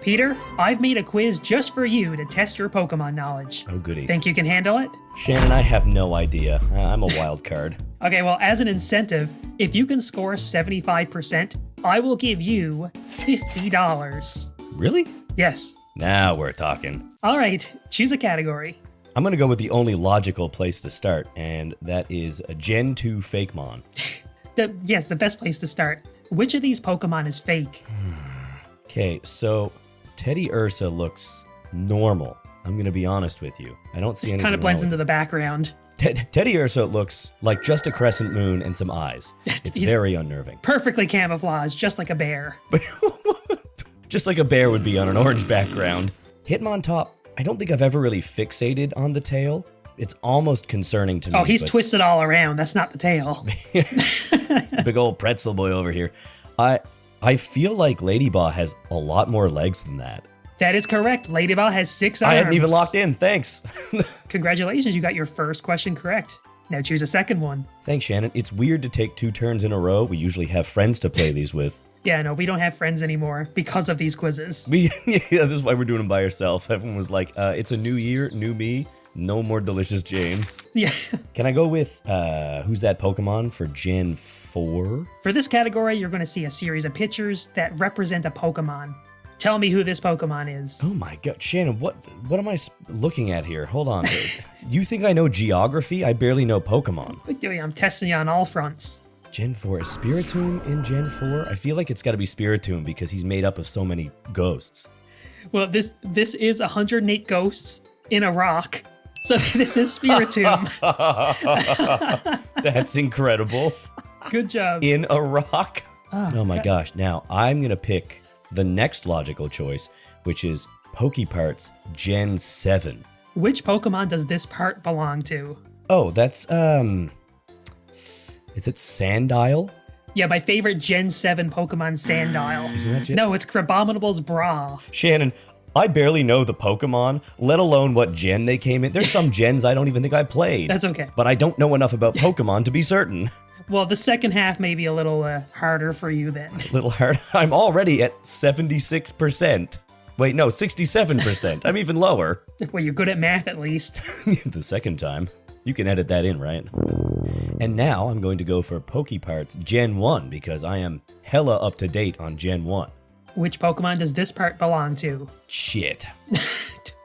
Peter, I've made a quiz just for you to test your Pokemon knowledge. Oh, goody. Think you can handle it? Shannon, I have no idea. I'm a wild card. Okay, well, as an incentive, if you can score 75%, I will give you $50. Really? Yes. Now we're talking. All right, choose a category. I'm going to go with the only logical place to start, and that is a Gen 2 Fakemon. Yes, the best place to start. Which of these Pokemon is fake? Okay, so Teddy Ursa looks normal. I'm going to be honest with you. I don't see anything Kind of blends wrong into with the background. Teddy Ursa looks like just a crescent moon and some eyes. It's He's very unnerving. Perfectly camouflaged, just like a bear. Just like a bear would be on an orange background. Hitmontop, I don't think I've ever really fixated on the tail. It's almost concerning to me. Oh, he's twisted all around. That's not the tail. Big old pretzel boy over here. I feel like Ladyball has a lot more legs than that. That is correct. Ladyball has 6 arms. I hadn't even locked in, thanks. Congratulations, you got your first question correct. Now choose a second one. Thanks, Shannon. It's weird to take 2 turns in a row. We usually have friends to play these with. Yeah, no, we don't have friends anymore because of these quizzes. Yeah, this is why we're doing them by ourselves. Everyone was like, it's a new year, new me, no more Delicious James. Yeah. Can I go with, who's that Pokemon for Gen 4? For this category, you're going to see a series of pictures that represent a Pokemon. Tell me who this Pokemon is. Oh my god, Shannon, what am I looking at here? Hold on. You think I know geography? I barely know Pokemon. I'm testing you on all fronts. Gen 4, is Spiritomb in Gen 4? I feel like it's got to be Spiritomb because he's made up of so many ghosts. Well, this is 108 ghosts in a rock. So this is Spiritomb. That's incredible. Good job. In a rock? Oh my God. gosh. Now, I'm going to pick the next logical choice, which is Pokeparts Gen 7. Which Pokemon does this part belong to? Oh, that's, is it Sandile? Yeah, my favorite Gen 7 Pokemon, Sandile. Isn't that Gen? No, it's Crabominable's bra. Shannon, I barely know the Pokemon, let alone what gen they came in. There's some gens I don't even think I played. That's okay. But I don't know enough about Pokemon to be certain. Well, the second half may be a little harder for you then. Little hard. I'm already at 76%. Wait, no, 67%. I'm even lower. Well, you're good at math at least. The second time. You can edit that in, right? And now I'm going to go for Pokeparts Gen 1 because I am hella up to date on Gen 1. Which Pokemon does this part belong to? Shit.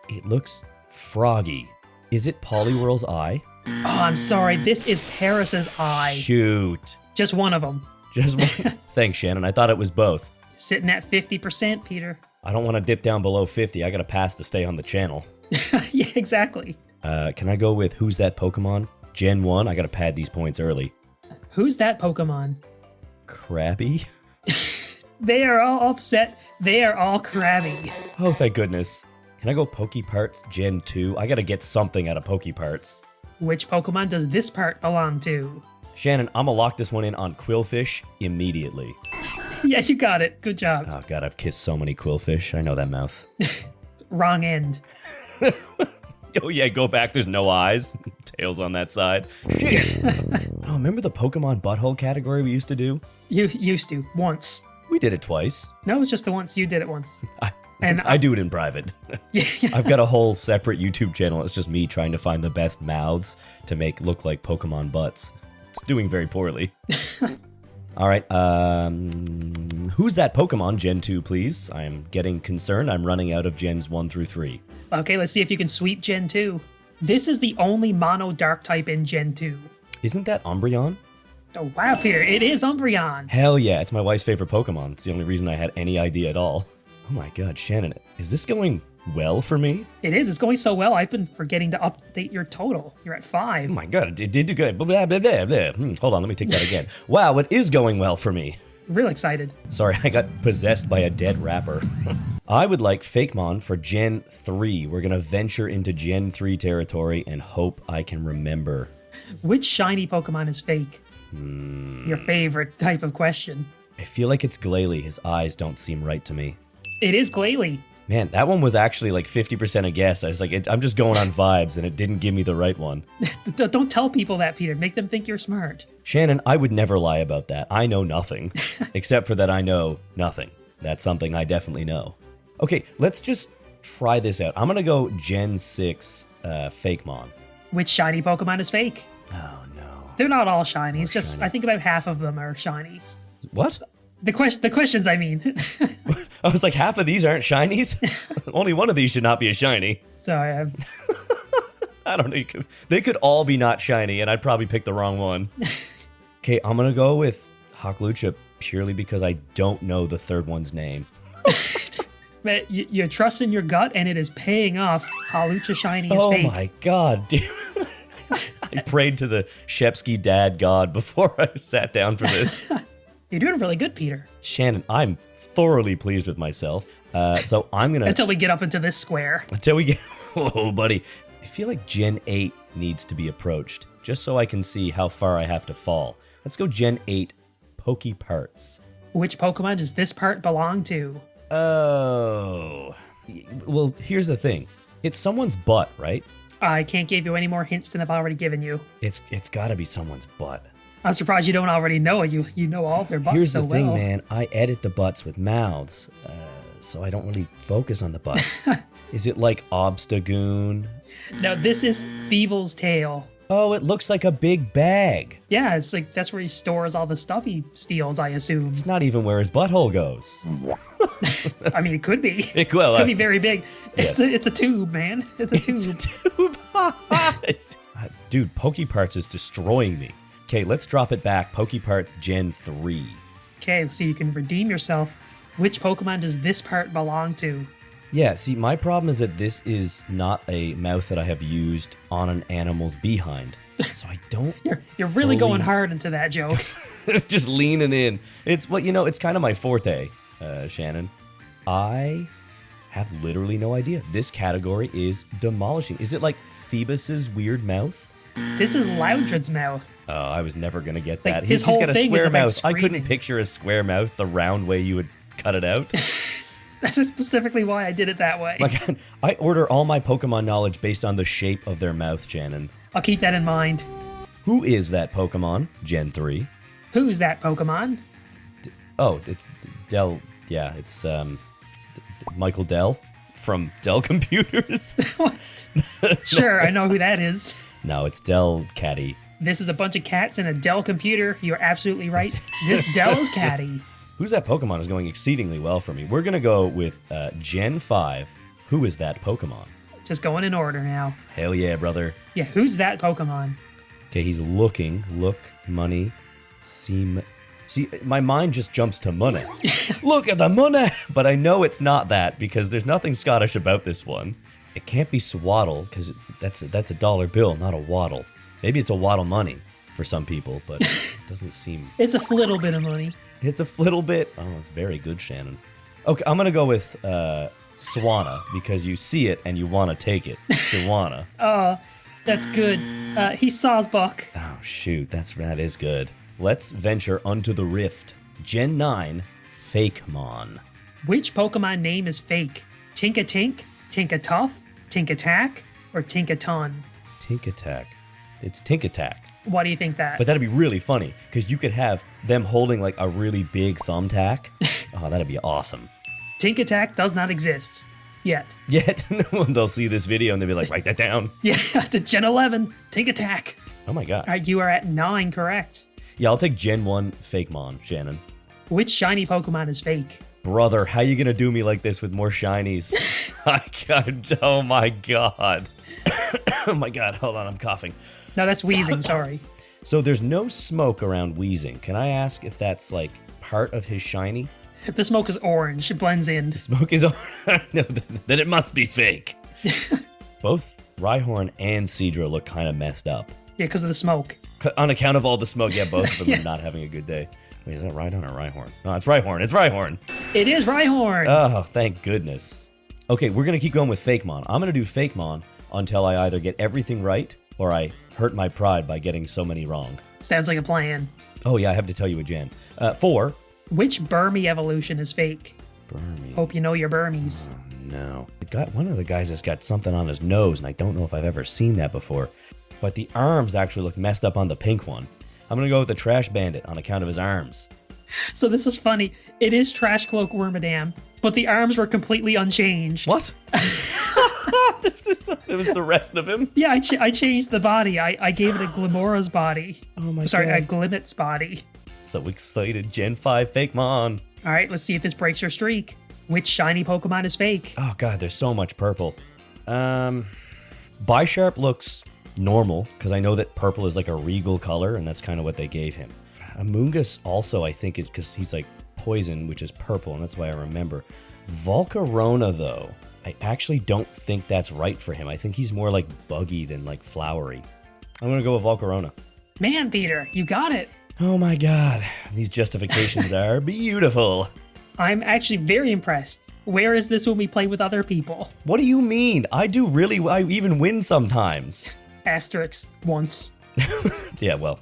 It looks froggy. Is it Poliwhirl's eye? Oh, I'm sorry. This is Paris's eye. Shoot. Just one of them. Just one. Thanks, Shannon. I thought it was both. Sitting at 50%, Peter. I don't want to dip down below 50. I got to pass to stay on the channel. Yeah, exactly. Can I go with who's that Pokemon? Gen 1? I got to pad these points early. Who's that Pokemon? Krabby? They are all upset. They are all crabby. Oh, thank goodness. Can I go Pokeparts Gen 2? I got to get something out of Pokeparts. Which Pokemon does this part belong to? Shannon, I'm going to lock this one in on Quillfish immediately. Yeah, you got it. Good job. Oh, God, I've kissed so many Quillfish. I know that mouth. Wrong end. Oh, yeah, go back. There's no eyes. Tails on that side. Shit. Oh, remember the Pokemon butthole category we used to do? You used to. Once. We did it twice. No, it was just the once. You did it once. I do it in private. Yeah. I've got a whole separate YouTube channel. It's just me trying to find the best mouths to make look like Pokemon butts. It's doing very poorly. All right. Who's that Pokemon? Gen 2, please. I'm getting concerned. I'm running out of Gens 1 through 3. Okay, let's see if you can sweep Gen 2. This is the only mono dark type in Gen 2. Isn't that Umbreon? Oh, wow, Peter. It is Umbreon. Hell yeah. It's my wife's favorite Pokemon. It's the only reason I had any idea at all. Oh my god, Shannon. Is this going well for me? It is. It's going so well. I've been forgetting to update your total. You're at 5. Oh my god, it did do good. Blah, blah, blah, blah. Hold on, let me take that again. Wow, it is going well for me. Real excited. Sorry, I got possessed by a dead rapper. I would like Fakemon for Gen 3. We're going to venture into Gen 3 territory and hope I can remember. Which shiny Pokemon is fake? Your favorite type of question. I feel like it's Glalie. His eyes don't seem right to me. It is Glalie. Man, that one was actually like 50% a guess. I was like, I'm just going on vibes, and it didn't give me the right one. Don't tell people that, Peter. Make them think you're smart. Shannon, I would never lie about that. I know nothing. Except for that I know nothing. That's something I definitely know. Okay, let's just try this out. I'm gonna go Gen 6 Fakemon. Which shiny Pokemon is fake? Oh no. They're not all shinies. Or Just shiny. I think about half of them are shinies. What? The questions, I mean. I was like, half of these aren't shinies? Only one of these should not be a shiny. Sorry, I don't know. They could all be not shiny, and I'd probably pick the wrong one. Okay, I'm gonna go with Hawklucha purely because I don't know the third one's name. but you're trusting your gut, and it is paying off. Hawlucha shiny is fake. Oh my god, dude. I prayed to the Shepsky dad god before I sat down for this. You're doing really good, Peter. Shannon, I'm thoroughly pleased with myself. So I'm gonna... Until we get up into this square. Until we get... Whoa, buddy. I feel like Gen 8 needs to be approached, just so I can see how far I have to fall. Let's go Gen 8 Pokeparts. Which Pokemon does this part belong to? Oh. Well, here's the thing. It's someone's butt, right? I can't give you any more hints than I've already given you. It's gotta be someone's butt. I'm surprised you don't already know it. You know all their butts Here's so the thing, well. man. I edit the butts with mouths, so I don't really focus on the butts. Is it like Obstagoon? No, this is Thievul's Tail. Oh, it looks like a big bag. Yeah, it's like that's where he stores all the stuff he steals, I assume. It's not even where his butthole goes. I mean, it could be. It could Be very big. Yes. It's a tube, man. It's a tube. It's a tube. Dude, Pokeparts is destroying me. Okay, let's drop it back. Pokeparts Gen 3. Okay, so you can redeem yourself. Which Pokemon does this part belong to? Yeah, see, my problem is that this is not a mouth that I have used on an animal's behind. So I don't. You're really going hard into that joke. Just leaning in. It's what, it's kind of my forte, Shannon. I have literally no idea. This category is demolishing. Is it like Phoebus's weird mouth? This is Loudred's mouth. Oh, I was never gonna get Like, that. his He's just whole got a thing is square about mouth. I couldn't screaming. picture a square mouth the round way you would cut it out. That's just specifically why I did it that way. Like, I order all my Pokemon knowledge based on the shape of their mouth, Shannon. I'll keep that in mind. Who is that Pokemon? Gen 3. Who's that Pokemon? Oh, it's Dell. Yeah, it's Michael Dell from Dell Computers. What? Sure, I know who that is. No, it's Dell Caddy. This is a bunch of cats in a Dell computer. You're absolutely right. This Dell is Catty. Who's that Pokemon is going exceedingly well for me. We're going to go with Gen 5. Who is that Pokemon? Just going in order now. Hell yeah, brother. Yeah, who's that Pokemon? Okay, he's looking. Look, money, See, my mind just jumps to money. Look at the money! But I know it's not that because there's nothing Scottish about this one. It can't be swaddle because that's a dollar bill, not a waddle. Maybe it's a waddle money for some people, but it doesn't seem... It's a little bit of money. It's a little bit... Oh, it's very good, Shannon. Okay, I'm going to go with Swanna because you see it and you want to take it. Swanna. That's good. He Sawsbuck. Oh, shoot. That is good. Let's venture unto the rift. Gen 9, Fakemon. Which Pokemon name is fake? Tink-a-Tink, Tink-a-Tough, Tink-Attack, or Tink-a-Ton? Tink-Attack. It's Tink-Attack. Why do you think that? But that'd be really funny, because you could have them holding like a really big thumbtack. Oh, that'd be awesome. Tink-Attack does not exist. Yet. Yet, they'll see this video and they'll be like, write that down. Yeah, to Gen 11, Tink-Attack. Oh my gosh. All right, you are at 9 correct. Yeah, I'll take Gen 1 Fakemon, Shannon. Which shiny Pokemon is fake? Brother, how you gonna do me like this with more shinies? Oh my god. Oh my god, hold on, I'm coughing. No, that's Wheezing, sorry. So there's no smoke around Wheezing. Can I ask if that's like part of his shiny? The smoke is orange. It blends in. Smoke is no, then it must be fake. Both Rhyhorn and Seadra look kind of messed up. Yeah, because of the smoke. On account of all the smoke, yeah, both of them Yeah. are not having a good day. Wait, is that Rhydon or Rhyhorn? No, it's Rhyhorn. It's Rhyhorn. It is Rhyhorn. Oh, thank goodness. Okay, we're going to keep going with Fakemon. I'm going to do Fakemon until I either get everything right or I hurt my pride by getting so many wrong. Sounds like a plan. Oh, yeah, I have to tell you a Gen. 4. Which Burmy evolution is fake? Burmy. Hope you know your Burmies. No. One of the guys has got something on his nose, and I don't know if I've ever seen that before. But the arms actually look messed up on the pink one. I'm going to go with the Trash Bandit on account of his arms. So this is funny. It is Trash Cloak Wormadam, but the arms were completely unchanged. What? It was the rest of him? Yeah, I changed the body. I gave it a Glimmera's body. Oh my Sorry, god. a Glimmet's body. So excited. Gen 5 Fakemon. All right, let's see if this breaks your streak. Which shiny Pokemon is fake? Oh god, there's so much purple. Bisharp looks normal, because I know that purple is like a regal color, and that's kind of what they gave him. Amoonguss also, I think, is because he's like poison, which is purple, and that's why I remember. Volcarona, though, I actually don't think that's right for him. I think he's more like buggy than like flowery. I'm gonna go with Volcarona. Man, Peter, you got it. Oh my god, these justifications are beautiful. I'm actually very impressed. Where is this when we play with other people? What do you mean? I even win sometimes. Asterix, once. Yeah, well,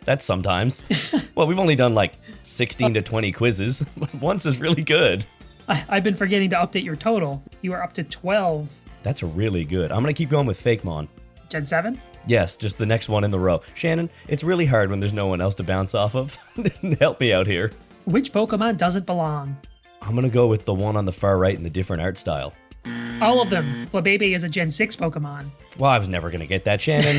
that's sometimes. Well, we've only done like 16 to 20 quizzes. Once is really good. I've been forgetting to update your total. You are up to 12. That's really good. I'm gonna keep going with Fakemon. Gen 7? Yes, just the next one in the row. Shannon, it's really hard when there's no one else to bounce off of. Help me out here. Which Pokemon doesn't belong? I'm gonna go with the one on the far right in the different art style. All of them. Flabébé is a Gen 6 Pokemon. Well, I was never gonna get that, Shannon.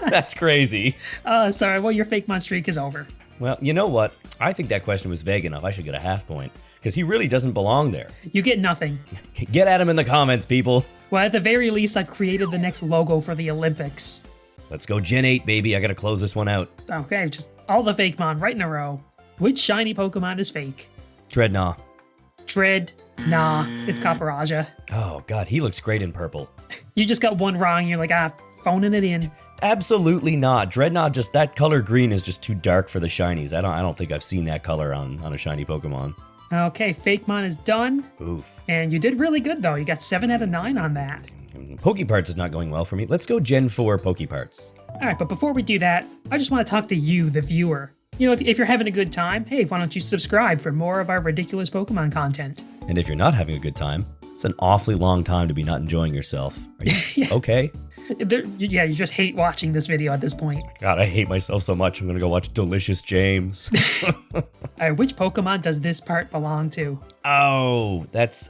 That's crazy. Sorry, well, your Fakemon streak is over. Well, you know what? I think that question was vague enough. I should get a half point. Because he really doesn't belong there. You get nothing. Get at him in the comments, people. Well, at the very least, I've created the next logo for the Olympics. Let's go Gen 8, baby. I gotta close this one out. Okay, just all the Fakemon right in a row. Which shiny Pokemon is fake? Dreadnought. Nah, it's Caparajah. Oh, God, he looks great in purple. You just got one wrong, you're like, phoning it in. Absolutely not. Dreadnought, just that color green is just too dark for the shinies. I don't think I've seen that color on a shiny Pokemon. Okay, Fakemon is done. Oof. And you did really good, though. You got 7 out of 9 on that. Pokeparts is not going well for me. Let's go Gen 4 Pokeparts. All right, but before we do that, I just want to talk to you, the viewer. You know, if you're having a good time, hey, why don't you subscribe for more of our ridiculous Pokemon content? And if you're not having a good time, it's an awfully long time to be not enjoying yourself. Are you okay? Yeah, you just hate watching this video at this point. God, I hate myself so much. I'm gonna go watch DeliciousJames. All right, which Pokemon does this part belong to? Oh, that's,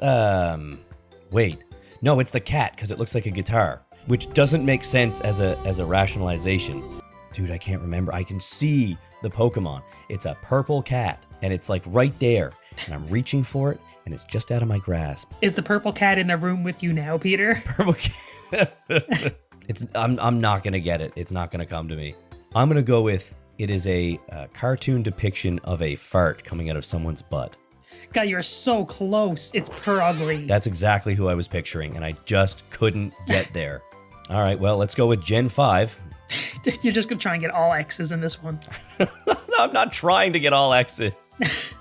wait. No, it's the cat, because it looks like a guitar, which doesn't make sense as a rationalization. Dude, I can't remember. I can see the Pokemon. It's a purple cat, and it's like right there, and I'm reaching for it, and it's just out of my grasp. Is the purple cat in the room with you now, Peter? Purple cat. I'm not gonna get it. It's not gonna come to me. I'm gonna go with, it is a cartoon depiction of a fart coming out of someone's butt. God, you're so close. It's Purugly. That's exactly who I was picturing, and I just couldn't get there. All right, well, let's go with Gen 5. You're just gonna try and get all X's in this one. I'm not trying to get all X's.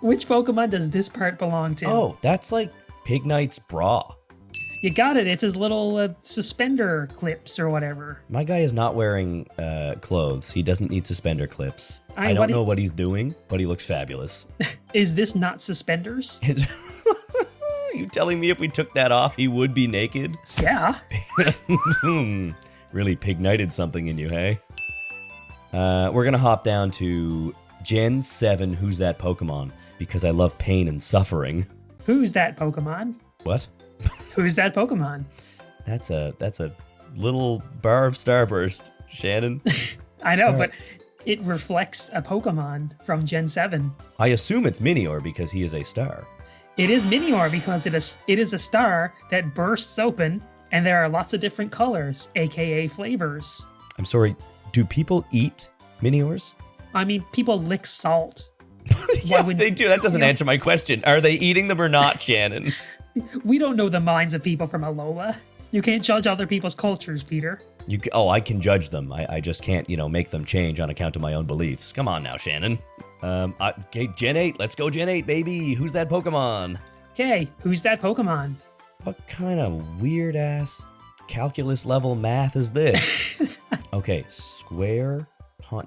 Which Pokemon does this part belong to? Oh, that's like Pignite's bra. You got it. It's his little suspender clips or whatever. My guy is not wearing clothes. He doesn't need suspender clips. I don't know what he's doing, but he looks fabulous. Is this not suspenders? Are you telling me if we took that off, he would be naked? Yeah. Really pignited something in you, hey? We're gonna hop down to Gen 7, Who's That Pokemon? Because I love pain and suffering. Who's that Pokemon? What? Who's that Pokemon? That's a little bar of Starburst, Shannon. I know, but it reflects a Pokemon from Gen 7. I assume it's Minior because he is a star. It is Minior because it is a star that bursts open, and there are lots of different colors, aka flavors. I'm sorry, do people eat Miniors? I mean, people lick salt. Yeah, they do. That doesn't answer my question. Are they eating them or not, Shannon? We don't know the minds of people from Alola. You can't judge other people's cultures, Peter. I can judge them. I just can't, make them change on account of my own beliefs. Come on now, Shannon. Okay, Gen 8. Let's go Gen 8, baby. Who's that Pokemon? Okay, who's that Pokemon? What kind of weird-ass calculus-level math is this? Okay, square.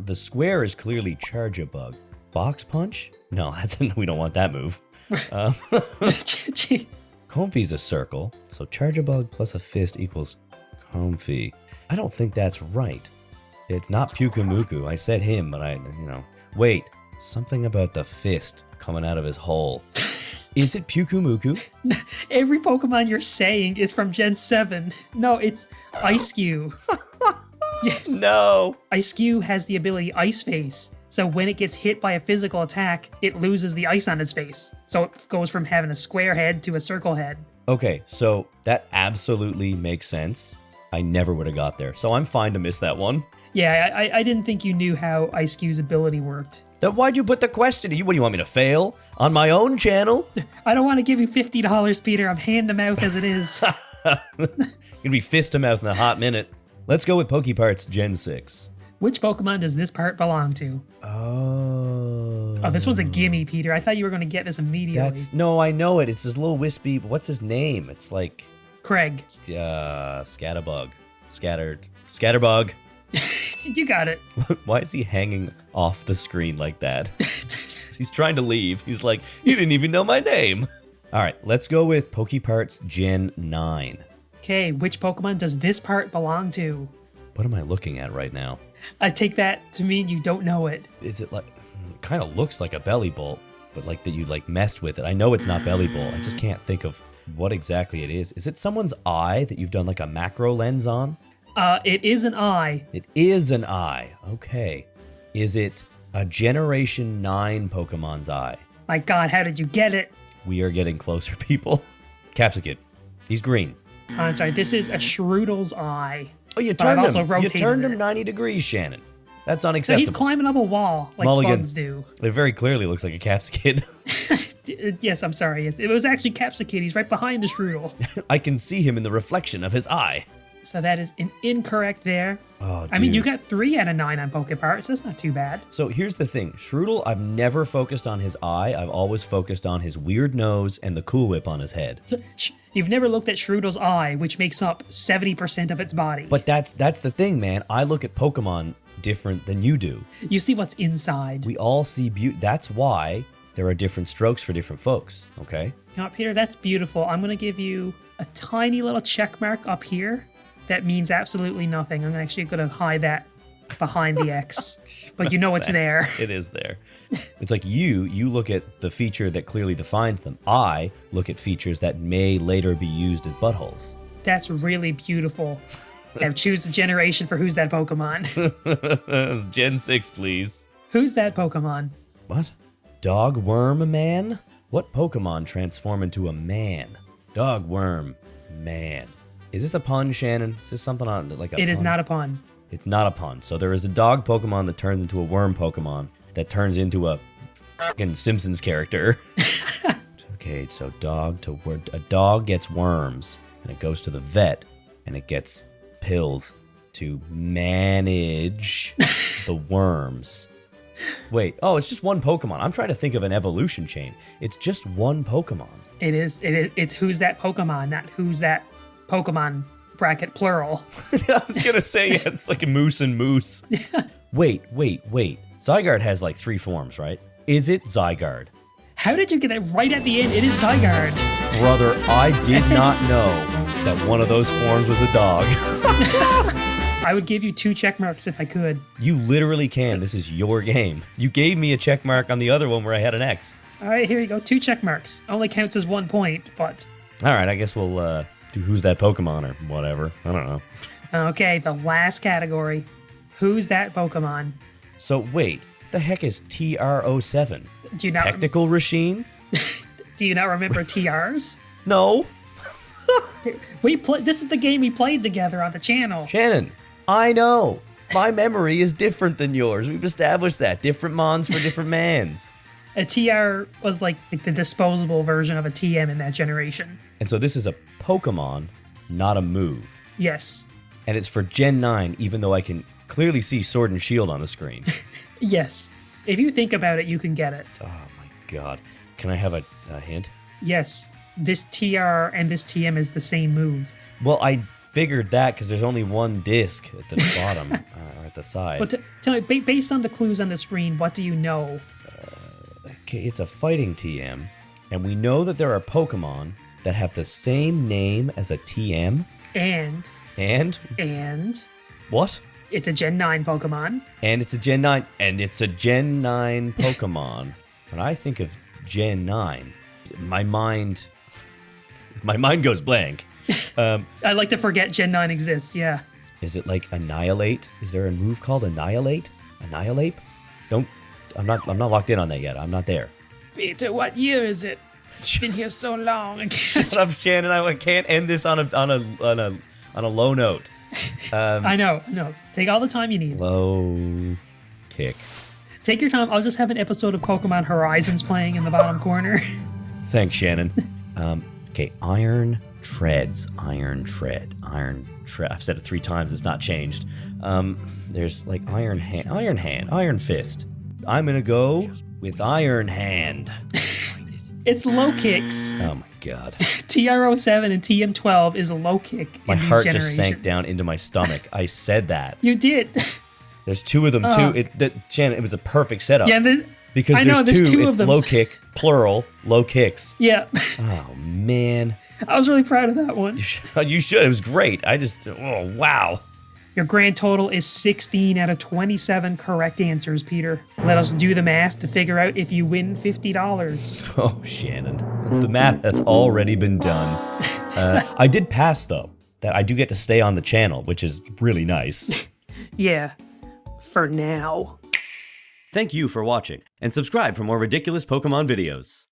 The square is clearly Charge-a-Bug. Box Punch? No, we don't want that move. Comfy's a circle, so Charge-a-Bug plus a fist equals Comfy. I don't think that's right. It's not Pukumuku. I said him, but wait. Something about the fist coming out of his hole. Is it Pyukumuku? Every Pokemon you're saying is from Gen 7. No, it's Ice-Q. Yes. No. Ice-Q has the ability Ice Face. So when it gets hit by a physical attack, it loses the ice on its face. So it goes from having a square head to a circle head. Okay, so that absolutely makes sense. I never would have got there, so I'm fine to miss that one. Yeah, I didn't think you knew how Ice-Q's ability worked. Then why'd you put the question? What do you want me to fail? On my own channel? I don't want to give you $50, Peter. I'm hand to mouth as it is. Gonna be fist to mouth in a hot minute. Let's go with Pokeparts Gen 6. Which Pokemon does this part belong to? Oh, this one's a gimme, Peter. I thought you were going to get this immediately. No, I know it. It's this little wispy. What's his name? It's like Craig. Scatterbug. Scatterbug. You got it. Why is he hanging off the screen like that? He's trying to leave. He's like, you didn't even know my name. All right, let's go with Pokeparts Gen 9. Okay, which Pokemon does this part belong to? What am I looking at right now? I take that to mean you don't know it. Is it like, it kind of looks like a belly bolt, but like that you like messed with it. I know it's not belly bolt. I just can't think of what exactly it is. Is it someone's eye that you've done like a macro lens on? It is an eye. It is an eye. Okay. Is it a Generation 9 Pokemon's eye? My God, how did you get it? We are getting closer, people. Capsicid. He's green. I'm sorry, this is a Shroodle's eye. Oh, you But I've turned also him. You rotated turned him it. 90 degrees, Shannon. That's So unacceptable. he's climbing up a wall like Mulligan. bugs do. It very clearly looks like a Capsicid. Yes, I'm sorry. It was actually Capsicid. He's right behind the Shroodle. I can see him in the reflection of his eye. So that is an incorrect there. Oh, I mean, dude. you got 3 out of 9 on Pokeparts. That's not too bad. So here's the thing. Shroodle, I've never focused on his eye. I've always focused on his weird nose and the Cool Whip on his head. You've never looked at Shroodle's eye, which makes up 70% of its body. But that's the thing, man. I look at Pokemon different than you do. You see what's inside. We all see beauty. That's why there are different strokes for different folks, okay? You know what, Peter? That's beautiful. I'm going to give you a tiny little check mark up here. That means absolutely nothing. I'm actually going to hide that behind the X. But you know it's there. It is there. It's like you look at the feature that clearly defines them. I look at features that may later be used as buttholes. That's really beautiful. Now choose the generation for who's that Pokemon. Gen 6, please. Who's that Pokemon? What? Dog Worm Man? What Pokemon transform into a man? Dog Worm Man. Is this a pun, Shannon? Is this something on like a It pun? is not a pun. It's not a pun. So there is a dog Pokemon that turns into a worm Pokemon that turns into a fucking Simpsons character. Okay, so a dog gets worms and it goes to the vet and it gets pills to manage the worms. Wait, it's just one Pokemon. I'm trying to think of an evolution chain. It's just one Pokemon. It's who's that Pokemon, not who's that Pokemon bracket plural. I was gonna say, yeah, it's like a moose and moose. Wait. Zygarde has like 3 forms, right? Is it Zygarde? How did you get that right at the end? It is Zygarde. Brother, I did not know that one of those forms was a dog. I would give you 2 check marks if I could. You literally can. This is your game. You gave me a check mark on the other one where I had an X. All right, here you go. 2 check marks. Only counts as 1 point, but... All right, I guess we'll do Who's That Pokemon or whatever. I don't know. Okay, the last category. Who's that Pokemon? So wait, what the heck is TR07? Do you not Technical Rasheen? Do you not remember TRs? No. This is the game we played together on the channel. Shannon, I know. My memory is different than yours. We've established that. Different mons for different mans. A TR was like the disposable version of a TM in that generation. And so this is a Pokemon, not a move. Yes. And it's for Gen 9, even though I can clearly see Sword and Shield on the screen. Yes. If you think about it, you can get it. Oh my god. Can I have a hint? Yes. This TR and this TM is the same move. Well, I figured that because there's only one disc at the bottom, or at the side. But tell me, based on the clues on the screen, what do you know? Okay, it's a fighting TM, and we know that there are Pokemon that have the same name as a TM. And And? And What? It's a Gen 9 Pokemon. And it's a Gen 9. And it's a Gen 9 Pokemon. When I think of Gen 9, my mind goes blank. I like to forget Gen 9 exists, yeah. Is it like Annihilate? Is there a move called Annihilate? Annihilate? I'm not locked in on that yet. I'm not there. Peter, what year is it? It's been here so long. Shut up, Shannon. I can't end this on a low note. I know. Take all the time you need. Low kick. Take your time. I'll just have an episode of Pokemon Horizons playing in the bottom corner. Thanks, Shannon. Okay, Iron Treads. Iron Tread. I've said it 3 times. It's not changed. There's like Iron Hand, Iron Fist. I'm gonna go with Iron Hand. It's low kicks. Oh my god. TR07 and TM12 is a low kick. My heart just sank down into my stomach. I said that. You did. There's 2 of them too. Shannon, it was a perfect setup. Yeah, because there's two of them. It's low kick, plural, low kicks. Yeah. Oh man. I was really proud of that one. You should. It was great. Oh wow. Your grand total is 16 out of 27 correct answers, Peter. Let us do the math to figure out if you win $50. Oh, Shannon. The math hath already been done. I did pass, though. That I do get to stay on the channel, which is really nice. Yeah. For now. Thank you for watching, and subscribe for more ridiculous Pokemon videos.